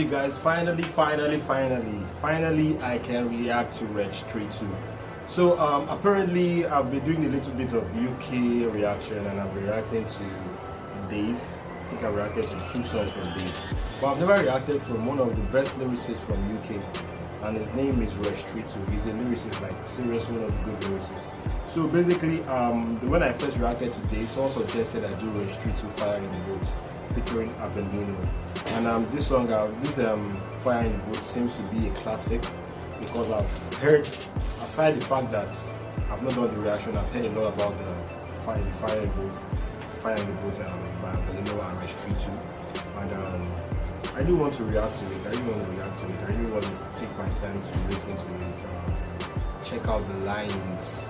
Okay guys, finally I can react to Wretch 3-2. So apparently I've been doing a little bit of UK reaction and I've been reacting to Dave. I think I reacted to 2 songs from Dave. But I've never reacted from one of the best lyricists from UK, and his name is Wretch 3-2. He's a lyricist, like serious one of the good lyricists. So basically, when I first reacted to Dave, someone suggested I do Wretch 3-2 Fire in the Boat featuring Avelino. And this song, Fire in the Boat seems to be a classic because I've heard, aside the fact that I've not done the reaction, I've heard a lot about the Fire in the Boat by Avelino and Wretch 3-2. And I do want to react to it. I really want to take my time to listen to it, check out the lines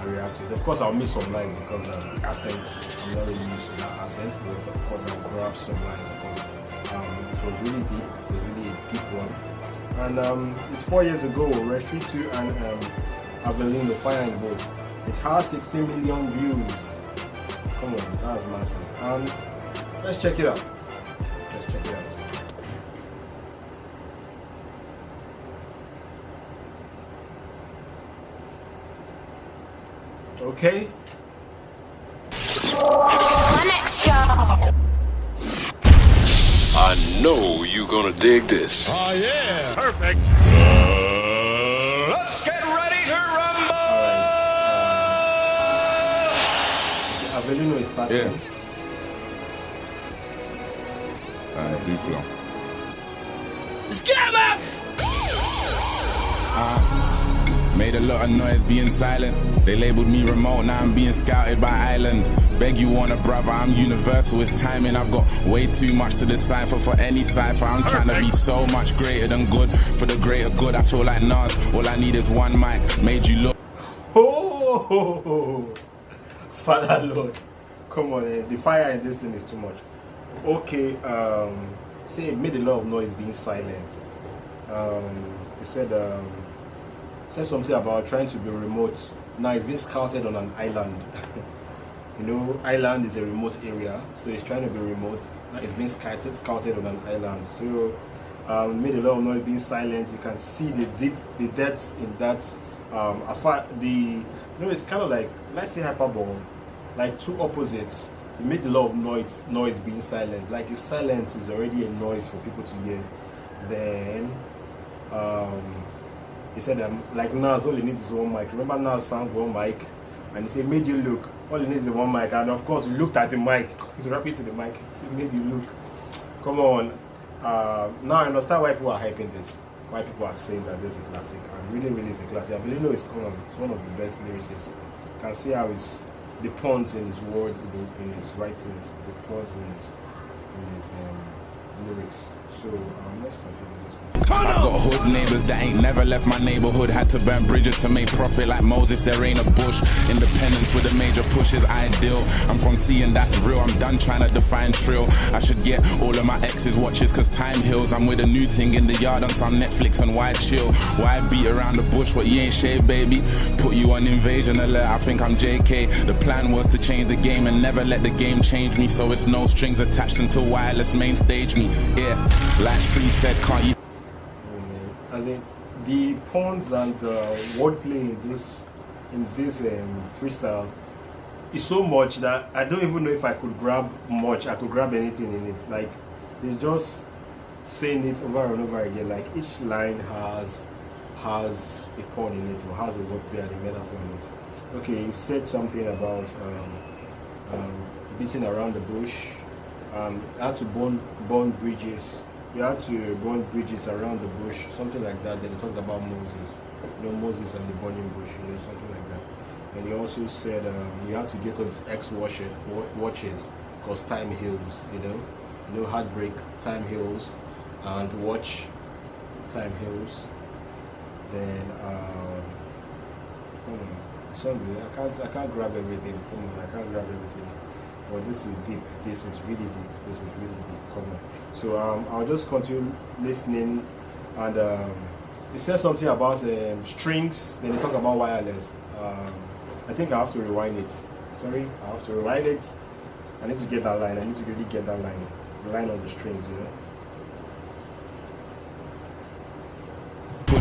and react to it. Of course, I'll miss some lines because the accent, I'm not really used to that accent, but of course I'll grab some lines because it was really deep. It was really a deep one. And it's 4 years ago, Wretch 3-2 and Avelino, Fire in the Boat. It has 16 million views. Come on, that's massive. Let's check it out. Okay. Next show. I know you're gonna dig this. Oh yeah, perfect. Let's get ready to rumble. Alright. Avelino is starting. Yeah. B-flow. Scammers! Made a lot of noise being silent. They labeled me remote, now I'm being scouted by Island. Beg you want a brother, I'm universal with timing. I've got way too much to decipher for any cipher. I'm trying to be so much greater than good. For the greater good, I feel like Nas. All I need is one mic. Made you look. Oh, Father Lord. Come on, the fire in this thing is too much. Okay, say it made a lot of noise being silent. He said something about trying to be remote. Now he's being scouted on an island. You know, island is a remote area, so he's trying to be remote. Now he's being scouted on an island. So made a lot of noise being silent. You can see the depth in that. It's kind of like, let's say hyperbole, like two opposites. He made a lot of noise being silent. Like his silence is already a noise for people to hear. Then he said like Nas, all he needs is one mic. Remember Nas sang one mic and he said made you look. All he needs is one mic, and of course we looked at the mic. He's rapping to the mic. He said made you look. Come on. Now I understand why people are hyping this. Why people are saying that this is a classic. And really is a classic. Avelino is one of the best lyricists. You can see how the puns in his words, in his writings, the puns in his lyrics. So let's continue. I've got hood neighbors that ain't never left my neighborhood. Had to burn bridges to make profit like Moses, there ain't a bush. Independence with a major push is ideal. I'm from T and that's real. I'm done trying to define trill. I should get all of my exes watches cause time heals. I'm with a new thing in the yard on some Netflix and why chill? Why beat around the bush what you ain't shaved, baby? Put you on invasion alert, I think I'm JK. The plan was to change the game and never let the game change me. So it's no strings attached until wireless main stage me. Yeah, like Free said, can't you? As in the puns and the wordplay in this freestyle is so much that I don't even know if I could grab anything in it. Like he's just saying it over and over again. Like each line has a pun in it or has a wordplay and a metaphor in it. Okay, he said something about beating around the bush. Had to burn bridges. You had to burn bridges around the bush, something like that. Then he talked about Moses, Moses and the burning bush, something like that. And he also said you had to get on his watches because time heals, heartbreak, time heals, and watch, time heals. Then I can't grab everything. I can't grab everything. But this is deep. This is really deep. Come on. So I'll just continue listening, and he said something about strings. Then he talked about wireless. I think I have to rewind it. Sorry, I have to rewind it. I need to get that line. I need to really get that line. The line on the strings,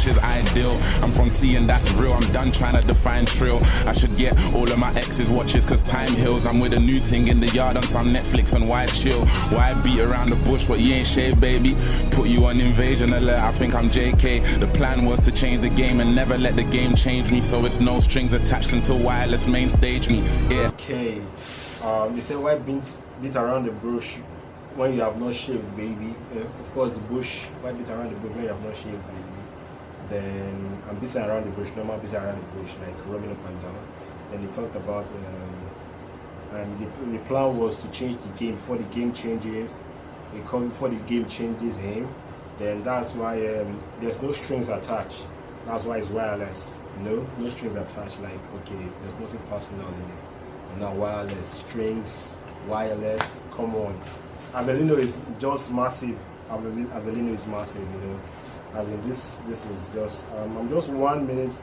push is ideal. I'm from T and that's real. I'm done trying to define trill. I should get all of my exes watches cause time heals. I'm with a new ting in the yard on some Netflix and why chill? Why beat around the bush what you ain't shaved, baby? Put you on invasion alert, I think I'm JK. The plan was to change the game and never let the game change me. So it's no strings attached until wireless main stage me. Yeah. Okay. They say why beat around the bush when you have not shaved, baby? Of course, the bush. Why beat around the bush when you have not shaved, baby? Then I'm busy around the bush. Normal busy around the bush, like rubbing up and down. Then he talked about, and the plan was to change the game before the game changes. Before the game changes him. Then that's why there's no strings attached. That's why it's wireless. No strings attached. Like, okay, there's nothing personal in it. Now wireless, strings, wireless. Come on. Avelino is just massive. Avelino is massive, you know. As in this is just I'm just 1 minute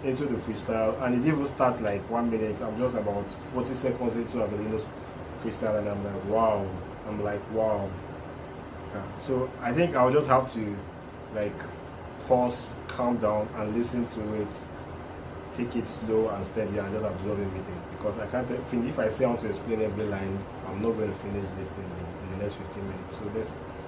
into the freestyle, and it didn't even start like 1 minute. I'm just about 40 seconds into Avelino's freestyle, and I'm like wow. So I think I'll just have to like pause, calm down, and listen to it. Take it slow and steady, and just absorb everything, because I can't finish. If I say I want to explain every line, I'm not going to finish this thing in the next 15 minutes. So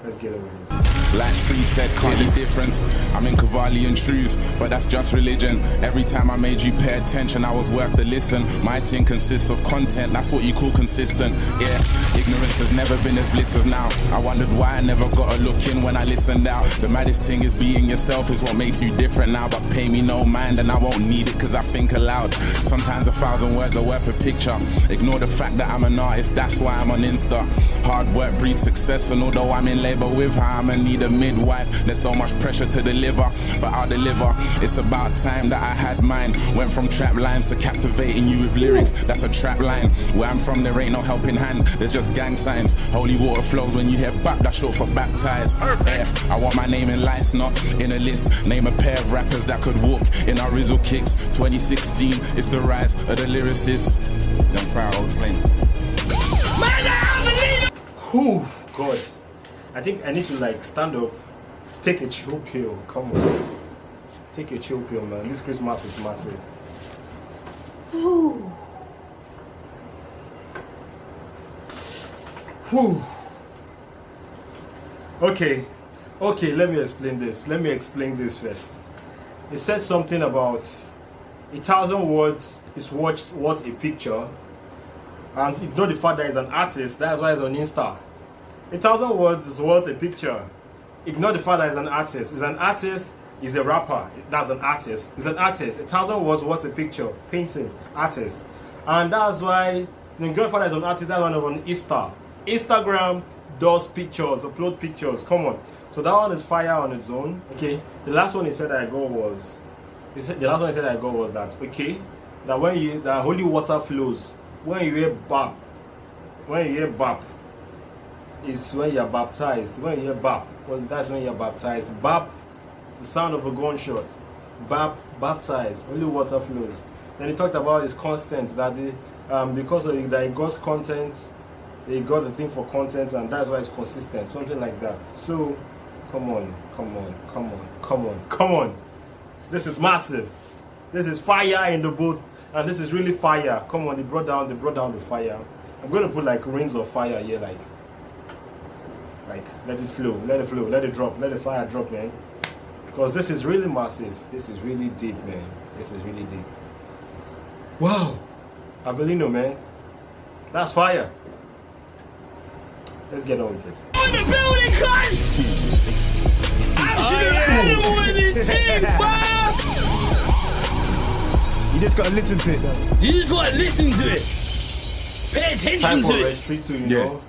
let's get over this. Like Free said, can't you difference? I'm in Cavalli and truths, but that's just religion. Every time I made you pay attention, I was worth the listen. My thing consists of content, that's what you call consistent. Yeah, ignorance has never been as bliss as now. I wondered why I never got a look in when I listened out. The maddest thing is being yourself is what makes you different now. But pay me no mind and I won't need it cause I think aloud. Sometimes 1,000 words are worth a picture. Ignore the fact that I'm an artist, that's why I'm on Insta. Hard work breeds success, and although I'm in labor with her, I'ma need a midwife. There's so much pressure to deliver, but I'll deliver. It's about time that I had mine. Went from trap lines to captivating you with lyrics. That's a trap line. Where I'm from, there ain't no helping hand. There's just gang signs. Holy water flows when you hear bap. That's short for baptized. Yeah, I want my name in lights, not in a list. Name a pair of rappers that could walk in our Rizzle kicks. 2016, it's the rise of the lyricists. Don't try to explain. Whew, God. I think I need to like stand up, take a chill pill. Come on, take a chill pill, man. This Christmas is massive. Whew. Whew. Okay, let me explain this. Let me explain this first. It said something about 1,000 words is worth a picture, and ignore the fact that he's an artist. That's why he's on Insta. 1,000 words is worth a picture. Ignore the fact that he's an artist. He's an artist, he's a rapper. That's an artist. He's an artist. 1,000 words worth a picture. Painting, artist. And that's why, ignore the fact that he's an artist, that's why he's on Insta. Instagram does pictures, upload pictures. Come on. So that one is fire on its own. Okay. The last one he said that was that, okay, that when that holy water flows, when you hear bap, is when you're baptized. When you hear bap, well, that's when you're baptized. Bap, the sound of a gunshot. Bap, baptized. Only water flows. Then he talked about his constant, that because of that he got content, he got the thing for content, and that's why it's consistent. Something like that. So, come on. This is massive. This is fire in the booth, and this is really fire. Come on, they brought down the fire. I'm going to put like rings of fire here, like let it flow, let it drop, let the fire drop, man. Because this is really massive. This is really deep, man. This is really deep. Wow. Avelino, man. That's fire. Let's get on with it. On the building, cuz! Absolute animal in this team, fire! You just gotta listen to it, though. You just gotta listen to it. Pay attention Time for to it. Retch 3 2, you know.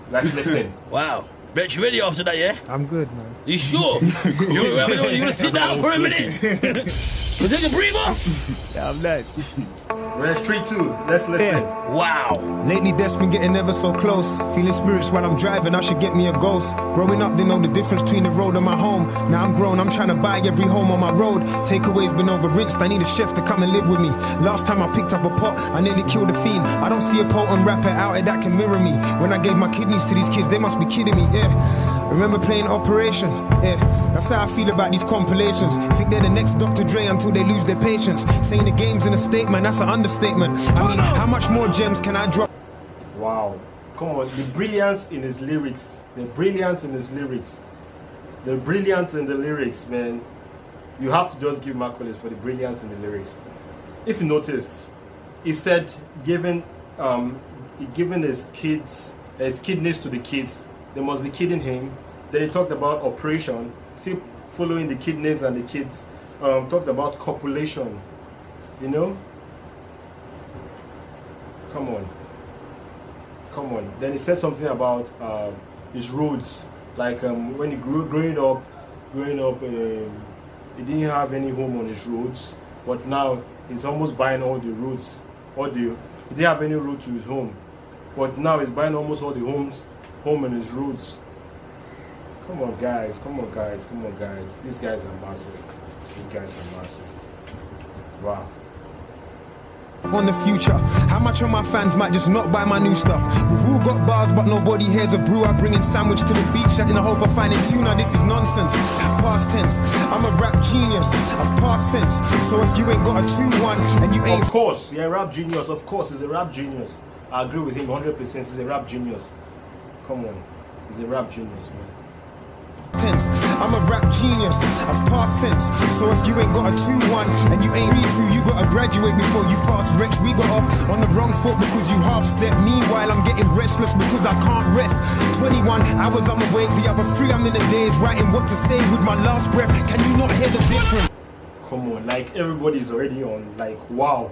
Let's listen. Wow. Bet you ready after that, yeah? I'm good, man. You sure? you wanna sit down for a minute? You take a breather? Yeah, I'm nice. Wretch 3-2. Let's listen. Wow. Lately, death's been getting ever so close. Feeling spirits while I'm driving, I should get me a ghost. Growing up, they know the difference between the road and my home. Now I'm grown, I'm trying to buy every home on my road. Takeaway's been over-rinsed, I need a chef to come and live with me. Last time I picked up a pot, I nearly killed a fiend. I don't see a potent rapper out there that can mirror me. When I gave my kidneys to these kids, they must be kidding me, yeah. Remember playing Operation? Yeah, that's how I feel about these compilations. Think they're the next Dr. Dre until they lose their patience. Saying the game's in a statement, that's an understatement. I mean, how much more gems can I drop? Wow. Come on, the brilliance in his lyrics. The brilliance in his lyrics. The brilliance in the lyrics, man. You have to just give accolades for the brilliance in the lyrics. If you noticed, he said giving his kidneys to the kids, they must be kidding him. Then he talked about operation, still following the kidneys and the kids. Talked about copulation, you know. Come on. Then he said something about his roots, like when he growing up, he didn't have any home on his roots, but now he's almost buying all the roots. He didn't have any root to his home, but now he's buying almost all the home in his roots. Come on, guys. These guys are massive. Wow. On the future, how much of my fans might just not buy my new stuff? We've all got bars, but nobody here's a brew. I bring in sandwich to the beach in the hope of finding tuna. This is nonsense. Past tense, I'm a rap genius. I've past sense. So if you ain't got a 2-1 and you ain't, of course, yeah, rap genius. Of course, he's a rap genius. I agree with him 100%. He's a rap genius. Come on, he's a rap genius, man. tense. I'm a rap genius. I've past sense. So if you ain't got a 2-1 and you ain't 3-2, you gotta graduate before you pass. Wretch, we got off on the wrong foot because you half step. Meanwhile, I'm getting restless because I can't rest. 21 hours I'm awake, the other 3 I'm in the days writing what to say with my last breath. Can you not hear the difference? Come on, like everybody's already on, like, wow.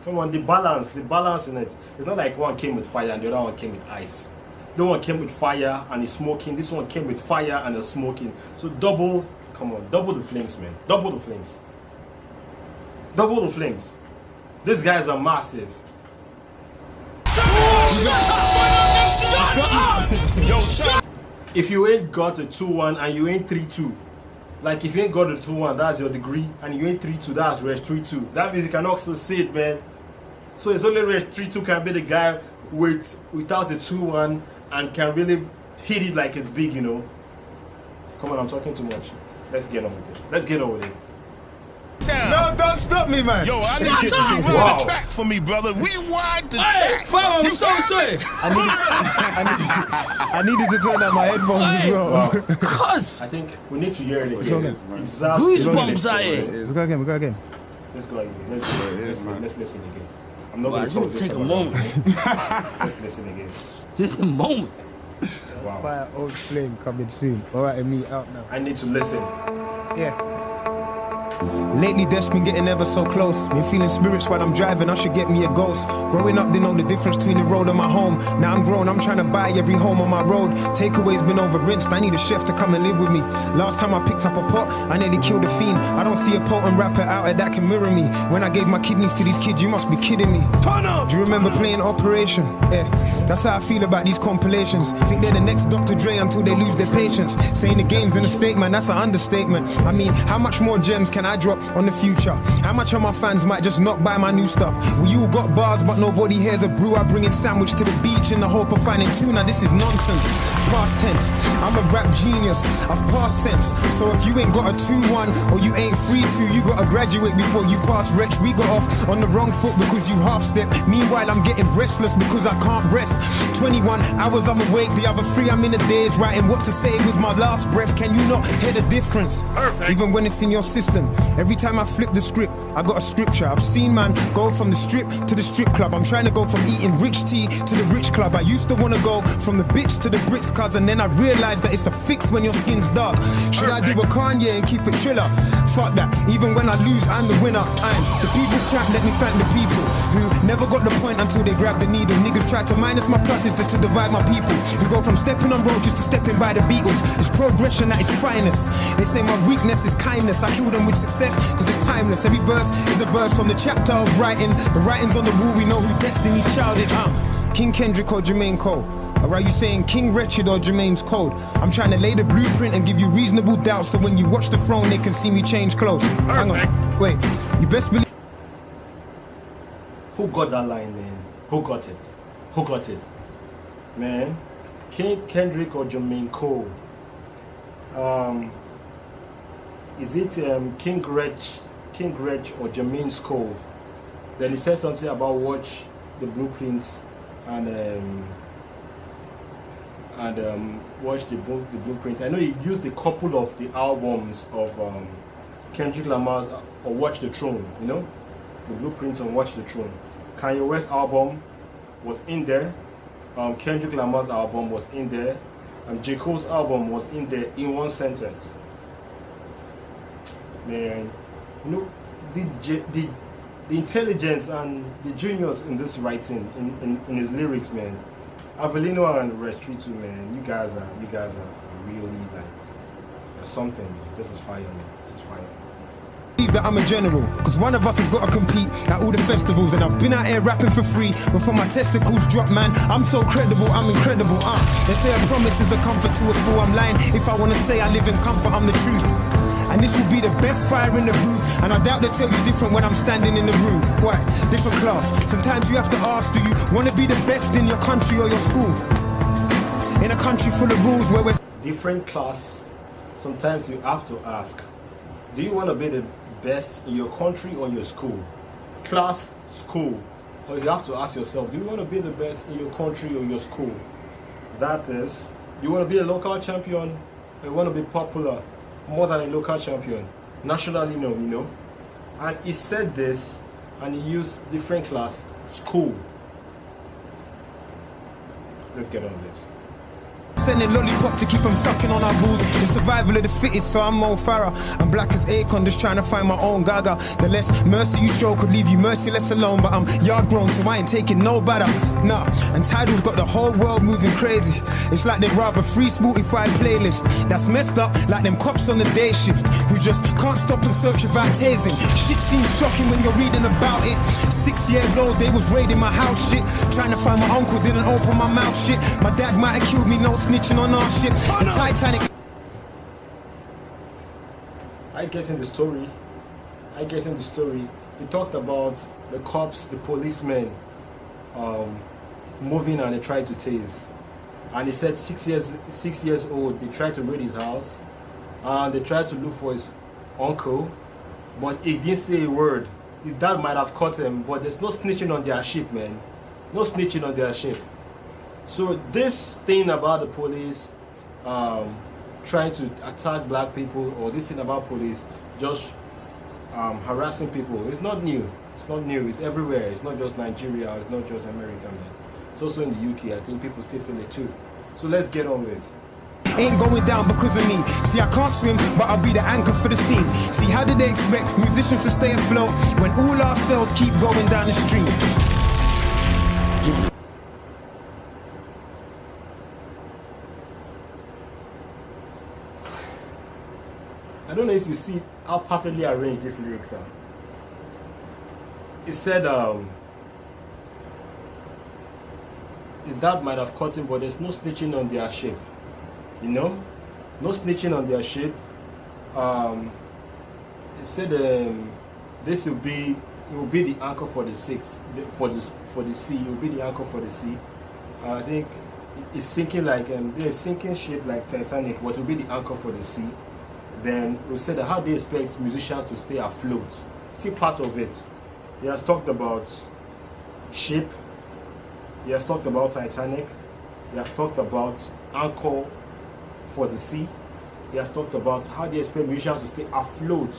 Come on, the balance in it. It's not like one came with fire and the other one came with ice. The one came with fire and it's smoking. This one came with fire and it's smoking. So double, come on, double the flames, man. Double the flames. Double the flames. These guys are massive. If you ain't got a 2-1 and you ain't 3-2, like if you ain't got a 2-1, that's your degree, and you ain't 3-2, that's Wretch 3-2. That means you can also see it, man. So it's only Wretch 3-2 can be the guy without the 2-1 and can really hit it like it's big, you know. Come on, I'm talking too much. Let's get on with it. Let's get on with it. No, don't stop me, man. Yo, I need you to rewind the track for me, brother. Rewind the track. Fam, I'm so sorry. I needed to turn on my headphones as well. Wow. Cuz. I think we need to hear it What's again. wrong? Goosebumps out here. We go again. Let's go again. Let's listen again. I'm not Wow, going to talk you this take a about moment. Let's listen again. This is the moment. Wow. Fire old flame coming soon. Alright, and me out now. I need to listen. Yeah. Lately, death's been getting ever so close. Been feeling spirits while I'm driving, I should get me a ghost. Growing up, they know the difference between the road and my home. Now I'm grown, I'm trying to buy every home on my road. Takeaway's been over-rinsed, I need a chef to come and live with me. Last time I picked up a pot, I nearly killed a fiend. I don't see a potent rapper out there that can mirror me. When I gave my kidneys to these kids, you must be kidding me. Turn up! Do you remember playing Operation? Yeah, that's how I feel about these compilations. Think they're the next Dr. Dre until they lose their patience. Saying the game's in a statement, that's an understatement. I mean, how much more gems can I drop on the future? How much of my fans might just not buy my new stuff? We all got bars, but nobody here's a brew. I bring in sandwich to the beach in the hope of finding tuna. This is nonsense. Past tense, I'm a rap genius. I've past sense. So if you ain't got a 2-1 or you ain't 3-2, you gotta graduate before you pass. Wretch, we got off on the wrong foot because you half step. Meanwhile, I'm getting restless because I can't rest. 21 hours I'm awake, the other 3 I'm in the days writing what to say with my last breath. Can you not hear the difference? Perfect. Even when it's in your system. Every time I flip the script, I got a scripture. I've seen man go from the strip to the strip club. I'm trying to go from eating rich tea to the rich club. I used to want to go from the bitch to the Brits, cuz, and then I realized that it's a fix when your skin's dark. Should I do a Kanye and keep it chiller? Fuck that. Even when I lose, I'm the winner. I'm the people's champ. Let me thank the people who never got the point until they grabbed the needle. Niggas try to minus my pluses just to divide my people. Who go from stepping on roaches to stepping by the Beatles. It's progression at its finest. They say my weakness is kindness. I kill them with success. success, cause it's timeless. Every verse is a verse from the chapter of writing. The writings on the wall, we know who Destiny's Child is. King Kendrick or Jermaine Cole? Or are you saying King Wretched or Jermaine's Code? I'm trying to lay the blueprint and give you reasonable doubt, so when you watch the throne, they can see me change clothes. Hang on, wait, you best believe. Who got that line, man? Who got it? Who got it? Man, King Kendrick or Jermaine Cole? Is it King Wretch or Jermaine's Code? Then he said something about watch the blueprints and watch the blueprint. I know he used a couple of the albums of Kendrick Lamar's or Watch the Throne, you know, the blueprints on Watch the Throne. Kanye West's album was in there. Kendrick Lamar's album was in there, and J. Cole's album was in there in one sentence. Man, you know, the intelligence and the genius in this writing, in his lyrics, man. Avelino and Wretch, man, you guys are really like something. This is fire, man. This is fire. That I'm a general, cause one of us has got to compete at all the festivals, and I've been out here rapping for free before my testicles drop, man. I'm so credible, I'm incredible. They say a promise is a comfort to a fool. I'm lying if I wanna say I live in comfort, I'm the truth. And this will be the best fire in the booth, and I doubt they'll tell you different when I'm standing in the room. Why? Different class. Sometimes you have to ask, do you wanna be the best in your country or your school? In a country full of rules where we're different class. Sometimes you have to ask, do you want to be the best in your country or your school? Class, school. Or you have to ask yourself, do you want to be the best in your country or your school? That is, you want to be a local champion, or you want to be popular more than a local champion? Nationally, no, you know. And he said this, and he used different class, school. Let's get on this. sending lollipop to keep them sucking on our balls. The survival of the fittest, so I'm Mo Farah. I'm black as Akon, just trying to find my own gaga. The less mercy you show could leave you merciless alone, but I'm yard grown, so I ain't taking no batter. Nah, and Tidal's got the whole world moving crazy. It's like they'd rather free Spotify playlist. That's messed up, like them cops on the day shift who just can't stop and search without tasing. Shit seems shocking when you're reading about it. 6 years old, they was raiding my house shit. Trying to find my uncle, didn't open my mouth shit. My dad might have killed me, no snitching on our ship. The Titanic. I get in the story. He talked about the cops, the policemen moving, and they tried to tase. And he said 6 years old, they tried to raid his house, and they tried to look for his uncle, but he didn't say a word. His dad might have caught him, but there's no snitching on their ship, man. No snitching on their ship. So this thing about the police trying to attack black people, or this thing about police just harassing people, it's not new. It's not new. It's everywhere. It's not just Nigeria. It's not just America, man. It's also in the UK. I think people still feel it too. So let's get on with it. Ain't going down because of me. See, I can't swim, but I'll be the anchor for the scene. See, how did they expect musicians to stay afloat when all our cells keep going down the stream? I don't know if you see how perfectly arranged these lyrics are. It said, his dad might have caught him, but there's no snitching on their ship. You know? No snitching on their ship. It said this will be the anchor for the sea. It will be the anchor for the sea. I think it's sinking like they're a sinking ship like Titanic, but it will be the anchor for the sea. Then we said that how they expect musicians to stay afloat. Still part of it. He has talked about ship. He has talked about Titanic. He has talked about anchor for the sea. He has talked about how they expect musicians to stay afloat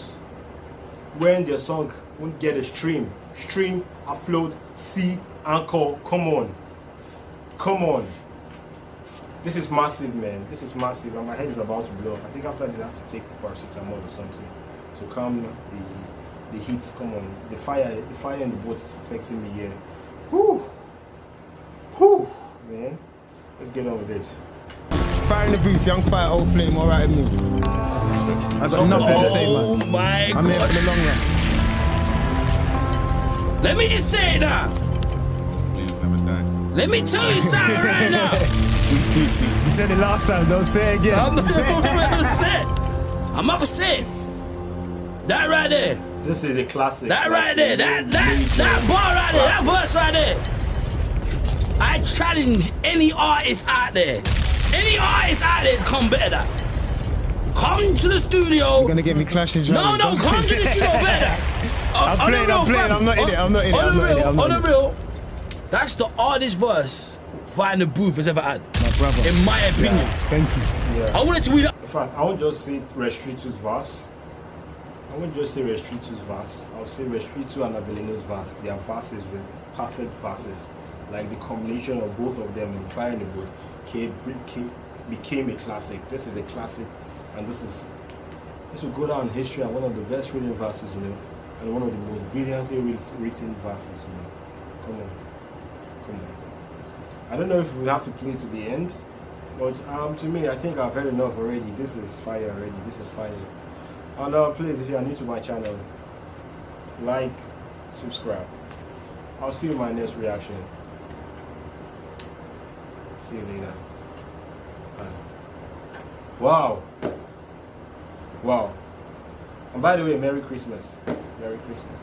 when their song won't get a stream. Stream, afloat, sea, anchor. Come on. This is massive, man. This is massive, and my head is about to blow up. I think after this I have to take paracetamol or something to calm the heat. Come on, the fire in the boat is affecting me here. Whew, man. Let's get on with it. fire in the booth, young fire, old flame, alright with me. I got nothing to say, Oh man. my I'm here for God. the long run. Let me just say it now. Let me tell you something right now. You said it last time, don't say it again. I'm not gonna say it. I'm not gonna say it. That right there. This is a classic. That right there. That bar right there. That verse right there. I challenge any artist out there. Any artist out there to come better than that. Come to the studio. You're gonna get me clashing, Johnny. No, come to the studio better. I'm playing, I'm not in it, I'm not in it, I'm not in it, I'm not On in the it. real, that's the hardest verse Fire in the Booth has ever had. My brother. In my opinion. Thank you. Yeah. I wanted to read that. In fact, I won't just say Restritu's verse. I won't just say Restritu's verse. I'll say Restritu and Avelino's verse. They are verses with perfect verses. Like the combination of both of them in Fire in the Booth became a classic. This is a classic, and this will go down in history as one of the best written verses, you know, and one of the most brilliantly written verses, you know. Come on. I don't know if we have to play to the end, but to me, I think I've heard enough already. This is fire already. This is fire. And please, if you are new to my channel, like, subscribe. I'll see you in my next reaction. See you later. Wow. And by the way, Merry Christmas. Merry Christmas.